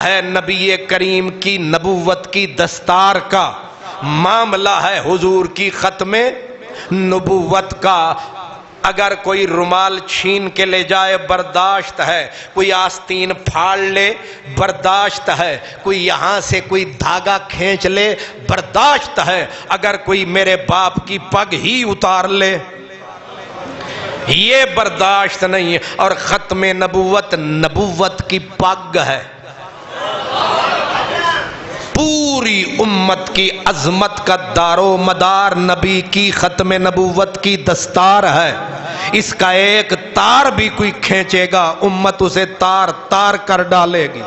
ہے نبی کریم کی نبوت کی دستار کا، معاملہ ہے حضور کی ختم نبوت کا۔ اگر کوئی رومال چھین کے لے جائے برداشت ہے، کوئی آستین پھاڑ لے برداشت ہے، کوئی یہاں سے کوئی دھاگا کھینچ لے برداشت ہے، اگر کوئی میرے باپ کی پگ ہی اتار لے یہ برداشت نہیں ہے۔ اور ختم نبوت نبوت کی پگ ہے، پوری امت کی عظمت کا دار و مدار نبی کی ختم نبوت کی دستار ہے۔ اس کا ایک تار بھی کوئی کھینچے گا امت اسے تار تار کر ڈالے گی۔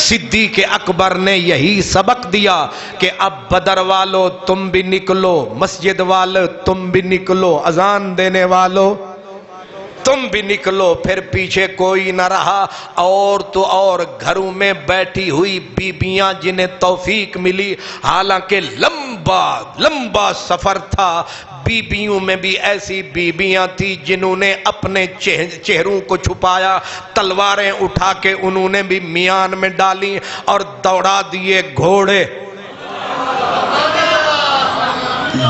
صدیق اکبر نے یہی سبق دیا کہ اب بدر والو تم بھی نکلو، مسجد والو تم بھی نکلو، اذان دینے والو تم بھی نکلو۔ پھر پیچھے کوئی نہ رہا، اور تو اور گھروں میں بیٹھی ہوئی بیبیاں جنہیں توفیق ملی، حالانکہ لمبا سفر تھا، بیبیوں میں بھی ایسی بیبیاں تھی جنہوں نے اپنے چہروں کو چھپایا، تلواریں اٹھا کے انہوں نے بھی میان میں ڈالی اور دوڑا دیے گھوڑے۔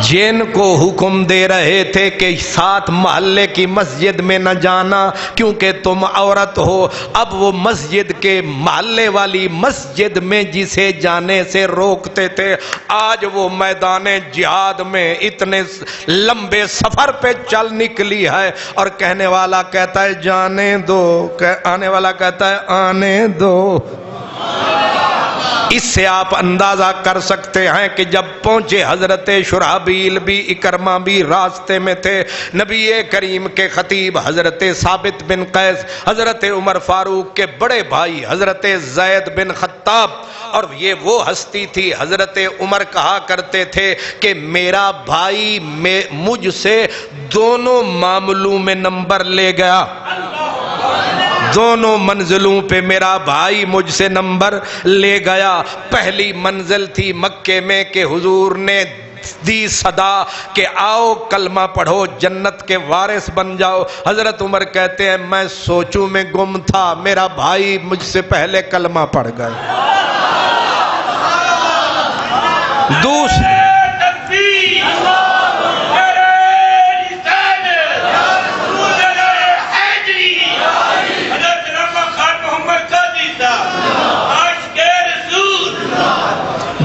جن کو حکم دے رہے تھے کہ ساتھ محلے کی مسجد میں نہ جانا کیونکہ تم عورت ہو، اب وہ مسجد کے محلے والی مسجد میں جسے جانے سے روکتے تھے، آج وہ میدان جہاد میں اتنے لمبے سفر پہ چل نکلی ہے اور کہنے والا کہتا ہے جانے دو، آنے والا کہتا ہے آنے دو۔ اس سے آپ اندازہ کر سکتے ہیں کہ جب پہنچے حضرت شرحبیل بھی اکرمہ بھی راستے میں تھے، نبی کریم کے خطیب حضرت ثابت بن قیس، حضرت عمر فاروق کے بڑے بھائی حضرت زید بن خطاب، اور یہ وہ ہستی تھی حضرت عمر کہا کرتے تھے کہ میرا بھائی مجھ سے دونوں معاملوں میں نمبر لے گیا، دونوں منزلوں پہ میرا بھائی مجھ سے نمبر لے گیا۔ پہلی منزل تھی مکے میں کہ حضور نے دی صدا کہ آؤ کلمہ پڑھو جنت کے وارث بن جاؤ۔ حضرت عمر کہتے ہیں میں سوچوں میں گم تھا، میرا بھائی مجھ سے پہلے کلمہ پڑھ گئے۔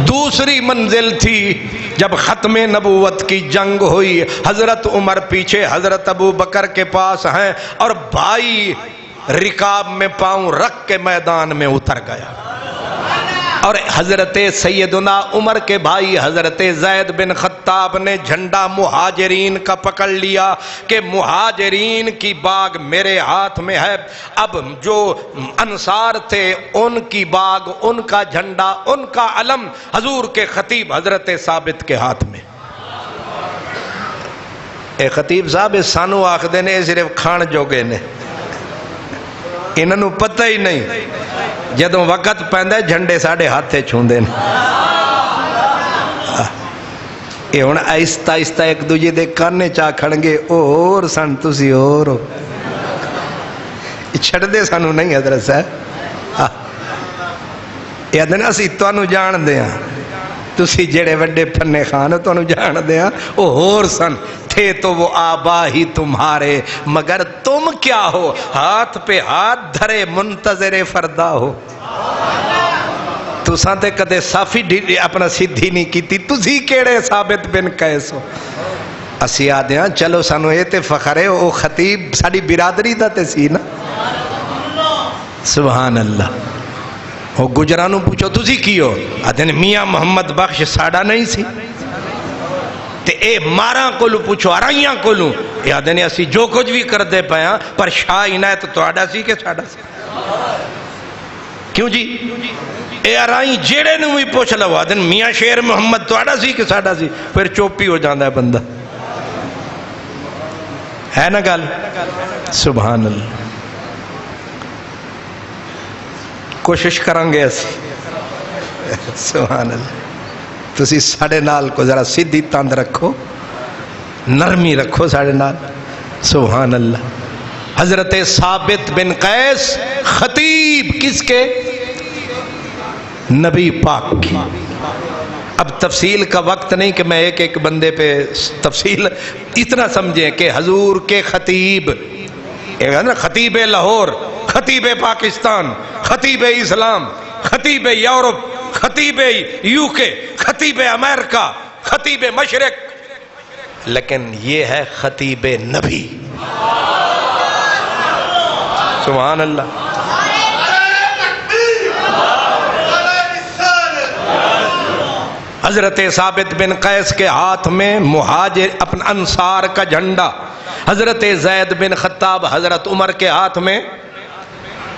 دوسری منزل تھی جب ختم نبوت کی جنگ ہوئی، حضرت عمر پیچھے حضرت ابو بکر کے پاس ہیں اور بھائی رکاب میں پاؤں رکھ کے میدان میں اتر گیا، اور حضرت سیدنا عمر کے بھائی حضرت زید بن خطاب نے جھنڈا مہاجرین کا پکڑ لیا کہ مہاجرین کی باغ میرے ہاتھ میں ہے۔ اب جو انصار تھے ان کی باغ، ان کا جھنڈا، ان کا علم حضور کے خطیب حضرت ثابت کے ہاتھ میں۔ اے خطیب صاحب سانو آخدے نے صرف کھان جوگے نے، انہوں پتہ ہی نہیں جدوں وقت پہندہ ہے جھنڈے ساڑھے ہاتھے چھوندے نے۔ یہ ہون آہستہ آہستہ ایک دوجہ دے کانے چاہ کھڑنگے اور سن تسی اور ہو، چھڑ دے سانو نہیں حضرت صاحب، یہ دن اسی تو انو جان دیا تسی جڑے وڈے پھنے خان تو انو جان دیا اور سن تھے تو وہ آبا ہی تمہارے، مگر تم کیا ہو ہاتھ پہ ہاتھ دھرے منتظر فردا ہو۔ تساں تے کدے صافی اپنا سدھی نہیں کیتی، تسی کیڑے ثابت بن قیس ہو۔ اسی آدھیاں چلو سانو اے تے فخر ہے او خطیب ساڑی برادری دا تے سی نا، سبحان اللہ۔ وہ گجرانوں پوچھو تسی کیو، آدھیں میاں محمد بخش ساڑا نہیں سی، تے اے ماراں کولو پوچھو آرائیاں کولو، یہ آدھیں اسی جو کچھ بھی کر دے پایا پر شاہ عنایت تو آڈا سی کہ ساڑا سی، کیوں جی اے آرائیں جیڑے نو بھی پوچھ لو آدھیں میاں شیر محمد تو آڈا سی کہ ساڑا سی، پھر چوپی ہو جاندہ ہے بندہ، ہے نا گال؟ سبحان اللہ۔ کوشش کریں گے اسی، سبحان اللہ۔ تسی ساڑے نال کو ذرا سیدھی تاند رکھو، نرمی رکھو ساڑے نال، سبحان اللہ۔ حضرت ثابت بن قیس خطیب کس کے؟ نبی پاک کی۔ اب تفصیل کا وقت نہیں کہ میں ایک ایک بندے پہ تفصیل، اتنا سمجھیں کہ حضور کے خطیب، ایک ہے نا خطیب لاہور، خطیب پاکستان، خطیب اسلام، خطیب یورپ، خطیب یو کے، خطیب امریکہ، خطیب مشرق، لیکن یہ ہے خطیب نبی۔ سبحان اللہ۔ حضرت ثابت بن قیس کے ہاتھ میں مہاجر اپنا انصار کا جھنڈا، حضرت زید بن خطاب حضرت عمر کے ہاتھ میں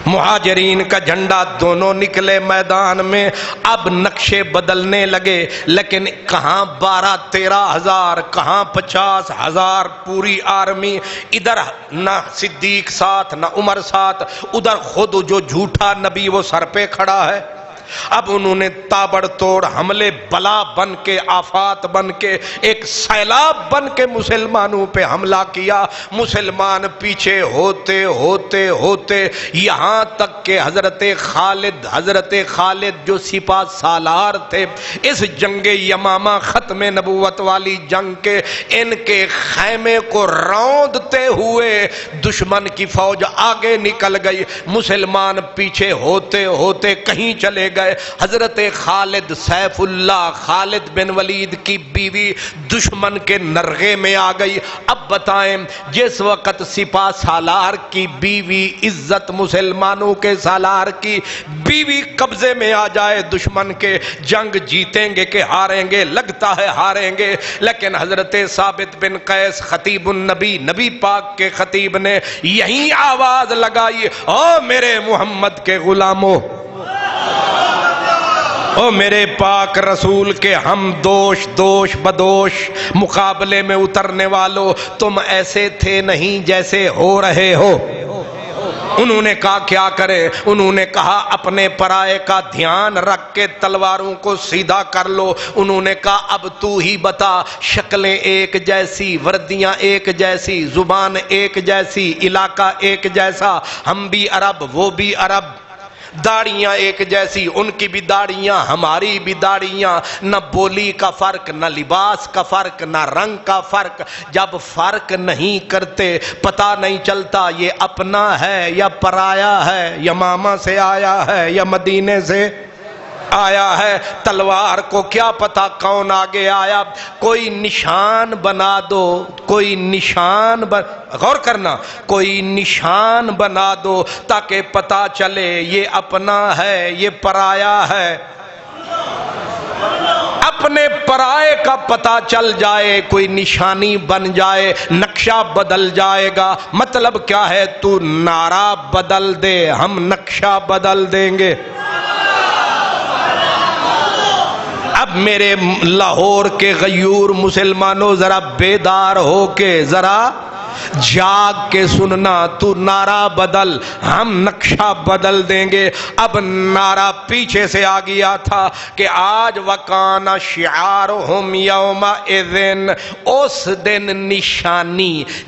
مہاجرین کا جھنڈا، دونوں نکلے میدان میں۔ اب نقشے بدلنے لگے، لیکن کہاں 12-13 ہزار، کہاں 50,000 پوری آرمی، ادھر نہ صدیق ساتھ نہ عمر ساتھ، ادھر خود جو جھوٹا نبی وہ سر پہ کھڑا ہے۔ اب انہوں نے تابڑ توڑ حملے، بلا بن کے، آفات بن کے، ایک سیلاب بن کے مسلمانوں پہ حملہ کیا۔ مسلمان پیچھے ہوتے ہوتے ہوتے یہاں تک کہ حضرت خالد جو سپاہ سالار تھے اس جنگ یمامہ ختم نبوت والی جنگ کے، ان کے خیمے کو روندتے ہوئے دشمن کی فوج آگے نکل گئی، مسلمان پیچھے ہوتے ہوتے کہیں چلے گئے۔ حضرت خالد سیف اللہ، خالد بن ولید کی بیوی دشمن کے نرغے میں آ گئی۔ اب بتائیں، جس وقت سپاہ سالار کی بیوی، عزت مسلمانوں کے سالار کی بیوی قبضے میں آ جائے دشمن کے، جنگ جیتیں گے کہ ہاریں گے؟ لگتا ہے ہاریں گے۔ لیکن حضرت ثابت بن قیس خطیب النبی، نبی پاک کے خطیب نے یہی آواز لگائی، او میرے محمد کے غلاموں، او میرے پاک رسول کے ہم دوش بدوش مقابلے میں اترنے والوں، تم ایسے تھے نہیں جیسے ہو رہے ہو۔ انہوں نے کہا کیا کرے؟ انہوں نے کہا اپنے پرائے کا دھیان رکھ کے تلواروں کو سیدھا کر لو۔ انہوں نے کہا اب تو ہی بتا، شکلیں ایک جیسی، وردیاں ایک جیسی، زبان ایک جیسی، علاقہ ایک جیسا، ہم بھی عرب وہ بھی عرب، داڑیاں ایک جیسی، ان کی بھی داڑیاں ہماری بھی داڑیاں، نہ بولی کا فرق، نہ لباس کا فرق، نہ رنگ کا فرق۔ جب فرق نہیں کرتے پتہ نہیں چلتا یہ اپنا ہے یا پرایا ہے، یمامہ سے آیا ہے یا مدینے سے آیا ہے۔ تلوار کو کیا پتا کون آگے آیا؟ کوئی نشان بنا دو، کوئی نشان غور کرنا، کوئی نشان بنا دو تاکہ پتا چلے یہ اپنا ہے یہ پرایا ہے۔ اپنے پرائے کا پتا چل جائے، کوئی نشانی بن جائے، نقشہ بدل جائے گا۔ مطلب کیا ہے؟ تو نعرہ بدل دے، ہم نقشہ بدل دیں گے۔ اب میرے لاہور کے غیور مسلمانوں، ذرا بیدار ہو کے، ذرا جاگ کے سننا، تو نعرہ بدل، ہم نقشہ بدل دیں گے۔ اب نعرہ پیچھے سے آ گیا تھا کہ آج وکان شعارہم یومئذ، اس دن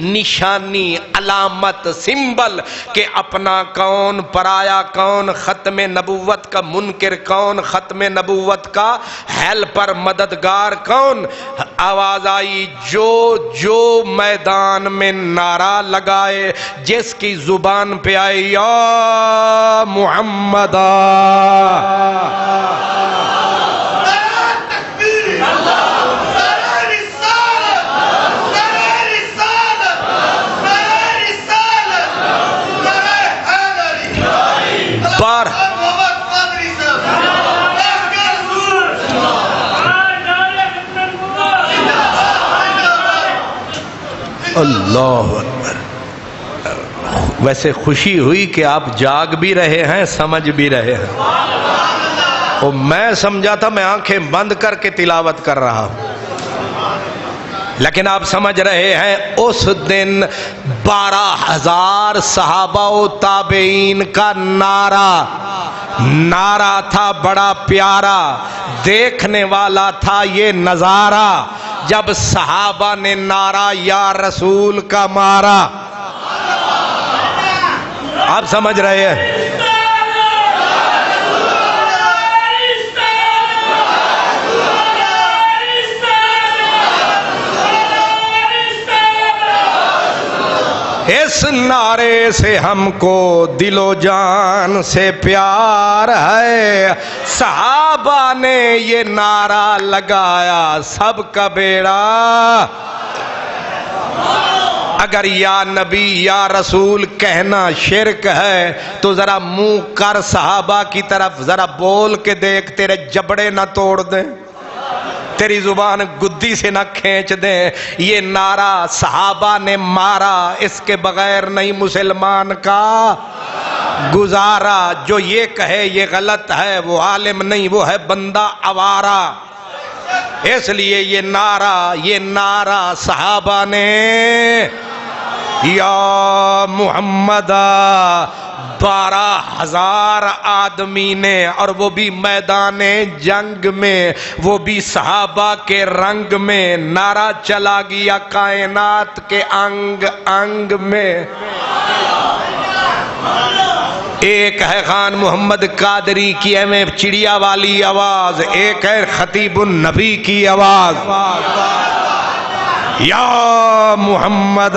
نشانی علامت سمبل کہ اپنا کون، پرایا کون، ختم نبوت کا منکر کون، ختم نبوت کا ہیلپر مددگار کون۔ آواز آئی، جو میدان میں نعرہ لگائے، جس کی زبان پہ آئی یا محمد، بار اللہ اکبر۔ ویسے خوشی ہوئی کہ آپ جاگ بھی رہے ہیں، سمجھ بھی رہے ہیں۔ اور میں سمجھا تھا میں آنکھیں بند کر کے تلاوت کر رہا ہوں، لیکن آپ سمجھ رہے ہیں اس دن 12,000 صحابہ و تابعین کا نعرہ تھا، بڑا پیارا، دیکھنے والا تھا یہ نظارہ۔ جب صحابہ نے نعرہ یا رسول کا مارا، آپ سمجھ رہے ہیں؟ نعرے سے ہم کو دل و جان سے پیار ہے، صحابہ نے یہ نعرہ لگایا سب کا بیڑا۔ اگر یا نبی یا رسول کہنا شرک ہے تو ذرا منہ کر صحابہ کی طرف، ذرا بول کے دیکھ، تیرے جبڑے نہ توڑ دیں، تیری زبان گدی سے نہ کھینچ دیں۔ یہ نعرہ صحابہ نے مارا، اس کے بغیر نہیں مسلمان کا گزارا۔ جو یہ کہے یہ غلط ہے، وہ عالم نہیں، وہ ہے بندہ آوارہ۔ اس لیے یہ نعرہ صحابہ نے یا محمد 12,000 آدمی نے، اور وہ بھی میدان جنگ میں، وہ بھی صحابہ کے رنگ میں، نعرہ چلا گیا کائنات کے انگ انگ میں۔ ایک ہے خان محمد قادری کی ہمیں چڑیا والی آواز، ایک ہے خطیب النبی کی آواز، یا محمد۔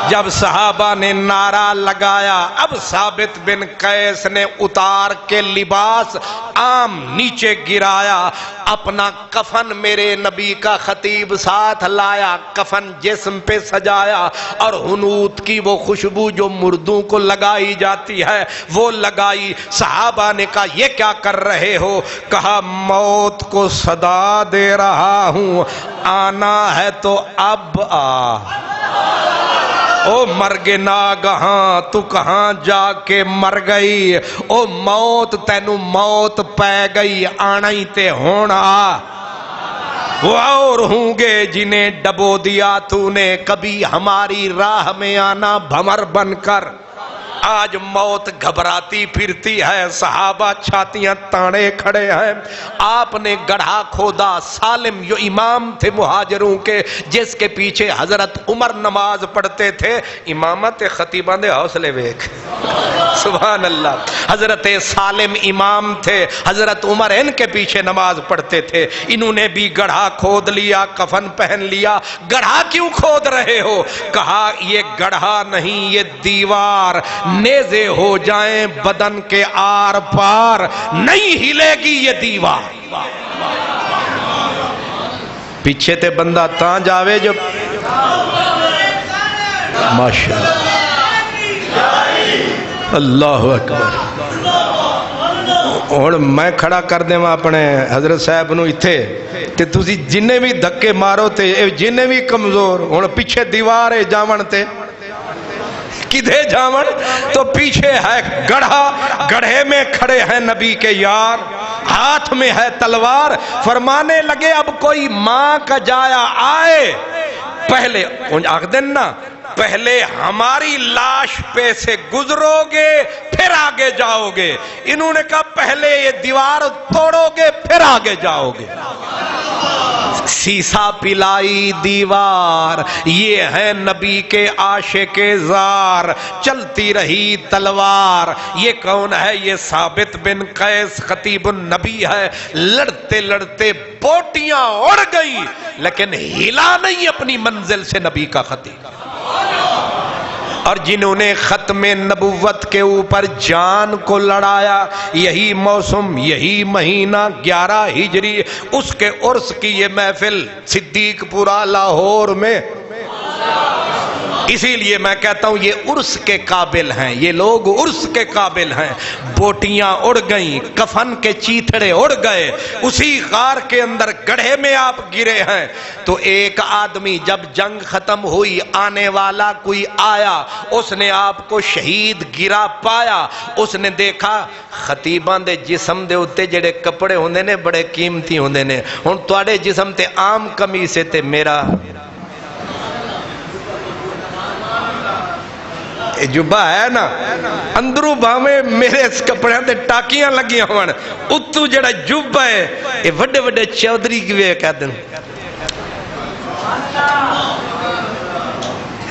جب صحابہ نے نعرہ لگایا، اب ثابت بن قیس نے اتار کے لباس عام نیچے گرایا، اپنا کفن میرے نبی کا خطیب ساتھ لایا، کفن جسم پہ سجایا، اور حنوط کی وہ خوشبو جو مردوں کو لگائی جاتی ہے وہ لگائی۔ صحابہ نے کہا یہ کیا کر رہے ہو؟ کہا موت کو صدا دے رہا ہوں، آنا ہے تو اب آ۔ او مرگ ناگہاں تو کہاں جا کے مر گئی، او موت تینو موت پے گئی، آنا ہی تے ہونا۔ وہ اور ہوں گے جنہیں ڈبو دیا تو نے، کبھی ہماری راہ میں آنا بھمر بن کر۔ آج موت گھبراتی پھرتی ہے، صحابہ چھاتیاں تانے کھڑے ہیں۔ آپ نے گڑھا کھودا، سالم جو امام تھے مہاجروں کے، جس کے پیچھے حضرت عمر نماز پڑھتے تھے، امامت خطیبہ دے حوصلے ویکھ، سبحان اللہ۔ حضرت سالم امام تھے، حضرت عمر ان کے پیچھے نماز پڑھتے تھے، انہوں نے بھی گڑھا کھود لیا، کفن پہن لیا۔ گڑھا کیوں کھود رہے ہو؟ کہا یہ گڑھا نہیں، یہ دیوار، نیزے ہو جائیں بدن کے آر پار، نہیں ہلے گی یہ دیوار۔ پیچھے تے بندہ تاں جاوے جو ماشاءاللہ، اللہ اکبر۔ اور میں کھڑا کر دیں اپنے حضرت صاحب نو اتھے تے تسی جنہیں بھی دھکے مارو تے جنہیں بھی کمزور ہون، پیچھے دیوار ہے جاون تے کدھے جاون؟ تو پیچھے ہے گڑھا، گڑھے میں کھڑے ہیں نبی کے یار، ہاتھ میں ہے تلوار۔ فرمانے لگے اب کوئی ماں کا جایا آئے، پہلے آخ دن نا، پہلے ہماری لاش پہ سے گزرو گے پھر آگے جاؤ گے۔ انہوں نے کہا پہلے یہ دیوار توڑو گے پھر آگے جاؤ گے۔ سیسا پلائی دیوار، یہ ہے نبی کے عاشق زار، چلتی رہی تلوار۔ یہ کون ہے؟ یہ ثابت بن قیس خطیب النبی ہے۔ لڑتے لڑتے بوٹیاں اڑ گئی لیکن ہلا نہیں اپنی منزل سے نبی کا خطیب۔ اور جنہوں نے ختم نبوت کے اوپر جان کو لڑایا، یہی موسم، یہی مہینہ 11 ہجری، اس کے عرس کی یہ محفل صدیق پورہ لاہور میں۔ اسی لیے میں کہتا ہوں یہ عرس کے قابل ہیں، یہ لوگ عرس کے قابل ہیں۔ بوٹیاں اڑ گئیں، کفن کے چیتھڑے اڑ گئے، اسی غار کے اندر گڑھے میں آپ گرے ہیں۔ تو ایک آدمی جب جنگ ختم ہوئی، آنے والا کوئی آیا، اس نے آپ کو شہید گرا پایا۔ اس نے دیکھا خطیباں دے جسم دے اتے جڑے کپڑے ہوندے نے بڑے قیمتی ہوندے نے، ہن تواڈے جسم تے عام قمیص تے میرا جبہ ہے نا، اندروں بھاویں میرے اس کپڑے تے ٹاکیاں لگیاں ہون، اتو جڑا جبہ ہے یہ وڈے وڈے چودھری کیویں کہہ دیں،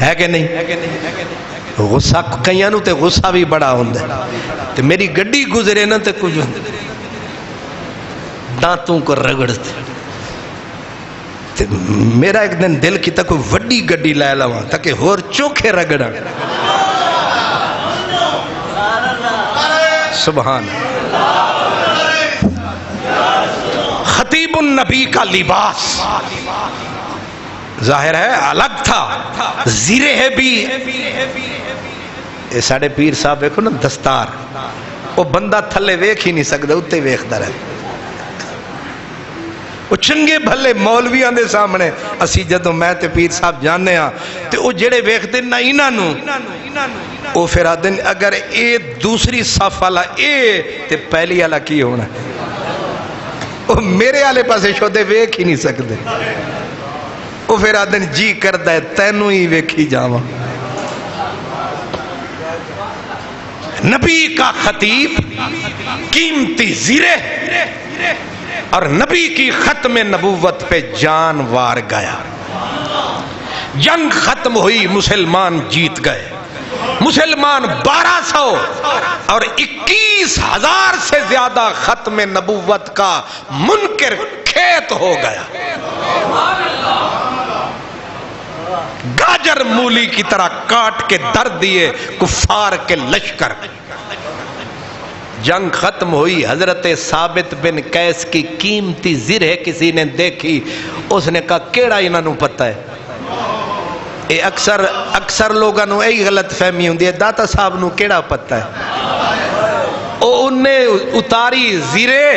ہے کہ نہیں؟ غصہ کئیاں نو تے غصہ بھی بڑا ہوندا ہے، تے میری گڈی گزرے نا تے کچھ دانتوں کو رگڑتے، میرا ایک دن دل کیتا کوئی وڈی گڈی لے لواں تاکہ ہور چوکھے رگڑا. سبحان خطیب النبی کا لباس ظاہر ہے الگ تھا. زیرے ہے بھی اے ساڑھے پیر صاحب دیکھو نا دستار وہ بندہ تھلے ویکھ ہی نہیں سکتا اتے ویکھدا رہے. وہ چنگے بھلے مولویاں دے سامنے اسی جدوں میں تے پیر صاحب جاننے ہاں تے وہ جڑے ویکھدے نا انہاں نوں وہ پھر آدن اگر اے دوسری صف والا اے تے پہلی والا کی ہونا وہ میرے والے پاسے شودے ویکھ ہی نہیں سکتے. وہ پھر آدن جی کردا ہے تینوں ہی ویکھی جاواں. نبی کا خطیب قیمتی زیرے اور نبی کی ختم نبوت پہ جان وار گیا. جنگ ختم ہوئی مسلمان جیت گئے. مسلمان 1200 اور 21,000 سے زیادہ ختم نبوت کا منکر کھیت ہو گیا. گاجر مولی کی طرح کاٹ کے در دیے کفار کے لشکر. جنگ ختم ہوئی. حضرت ثابت بن قیس کی قیمتی زرہ کسی نے دیکھی. اس نے کہا کیڑا انہاں نوں پتہ ہے. اے اکثر لوگاں نوں یہی غلط فہمی ہوندی ہے داتا صاحب نوں کیڑا پتہ ہے. او انہیں اتاری زرے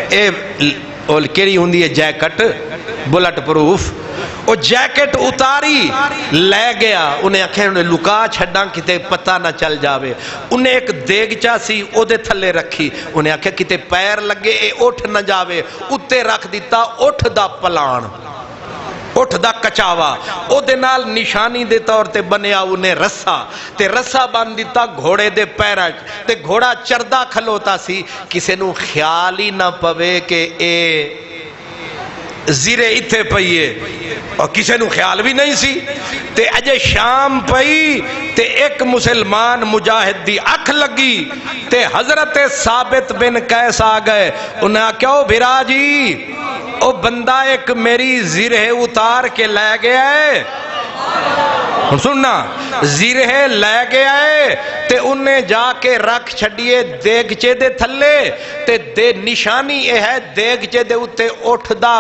اے کیڑی ہوندی ہے جیکٹ بلٹ پروف. وہ جیکٹ اتاری لے گیا. انہیں آکھے انہیں لکا چھڑاں کتے پتہ نہ چل جاوے. انہیں ایک دیگچا سی او دے تھلے رکھی. انہیں آکھے کتے پیر لگے اے اٹھ نہ جاوے. اتے رکھ دیتا اٹھ دا پلان اٹھ دا کچاوا. او دے نال نشانی دے طور تے بنیا انہیں رسا تے رسا بن دیتا گھوڑے دے پیرٹ تے گھوڑا چردہ کھلوتا سی. کسے نو خیال ہی نہ پوے کہ اے زیرے اتھے پئیے اور کسے نو خیال بھی نہیں سی. تے اجے شام پئی تے ایک مسلمان مجاہد دی اکھ لگی تے حضرت ثابت بن قیس آ گئے. انہیں کہو بھرا جی او بندہ ایک میری زیرہ اتار کے لے گیا ہے. سننا زیرہ لے گیا ہے تے انہیں جا کے رکھ چھڑیے دیگچے دے تھلے تے دے نشانی اے ہے دیگچے دے اتے اٹھ دا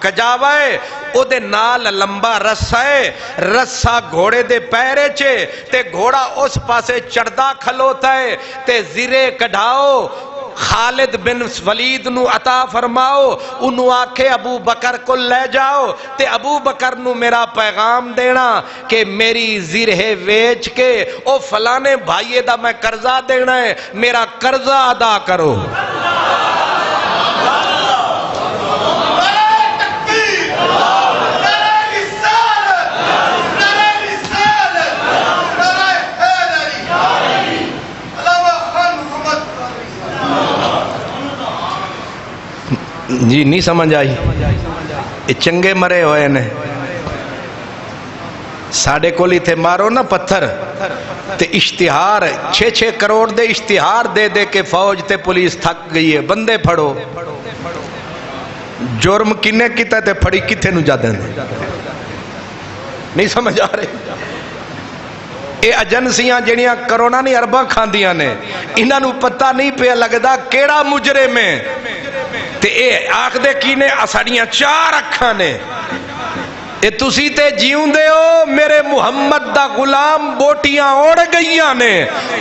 کجاوا ہے. او دے نال لمبا رسا ہے. رسا گھوڑے دے پیرے چے تے گھوڑا اس پاسے چڑھدا کھلوتا ہے تے زیرے کڑھاؤ خالد بن ولید نو عطا فرماؤ. انہوں آکھے ابو بکر کو لے جاؤ تے ابو بکر نو میرا پیغام دینا کہ میری زرہ ویچ کے او فلانے بھائیے دا میں قرضہ دینا ہے میرا قرضہ ادا کرو. جی نہیں سمجھ آئی. یہ چنگے مرے ہوئے نے ساڑھے کولی تھے مارو نا پتھر تے اشتہار 6 کروڑ دے اشتہار دے دے کے فوج تے پولیس تھک گئی ہے. بندے پھڑو جرم کنے کیتا تے پھڑی کتے نو جا دیں نہیں سمجھ آ رہے. اے ایجنسیاں جڑیاں کروڑاں نہیں ارباں کھاندیاں نے انہاں نو پتہ نہیں پیا لگدا کیڑا مجرم ہے. تے اے آکھ دے کینے اساڑیاں 4 اکھاں نے. اے تسی تے جیوں دے ہو میرے محمد دا غلام بوٹیاں اڑ گئیاں نے.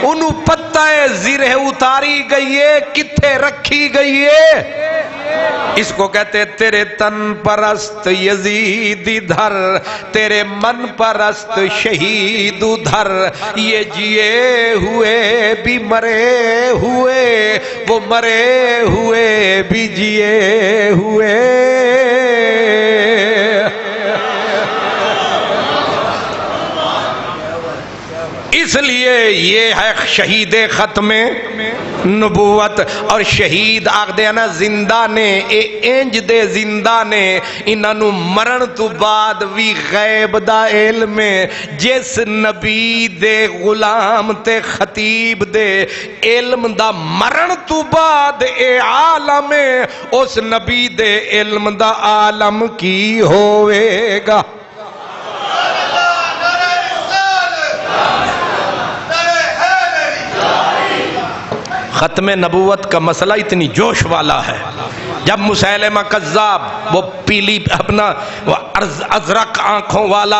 انہوں پتہ ہے زرہ اتاری گئی ہے کتھے رکھی گئی ہے. اس کو کہتے تیرے تن پرست یزید ادھر تیرے من پرست شہید ادھر. یہ جیے ہوئے بھی مرے ہوئے وہ مرے ہوئے بھی جیے ہوئے. اس لیے یہ ہے شہید ختم نبوت. اور شہید آخدے ہیں نا زندہ نے، اے انج دے زندہ نے انہاں نو مرن تو بعد بھی غیب دا علم ہے. جس نبی دے غلام تے خطیب دے علم دا مرن تو بعد اے عالم ہے، اس نبی دے علم دا عالم کی ہوئے گا. ختم نبوت کا مسئلہ اتنی جوش والا ہے. جب مسیلمہ کذاب وہ پیلی اپنا وہ ازرق آنکھوں والا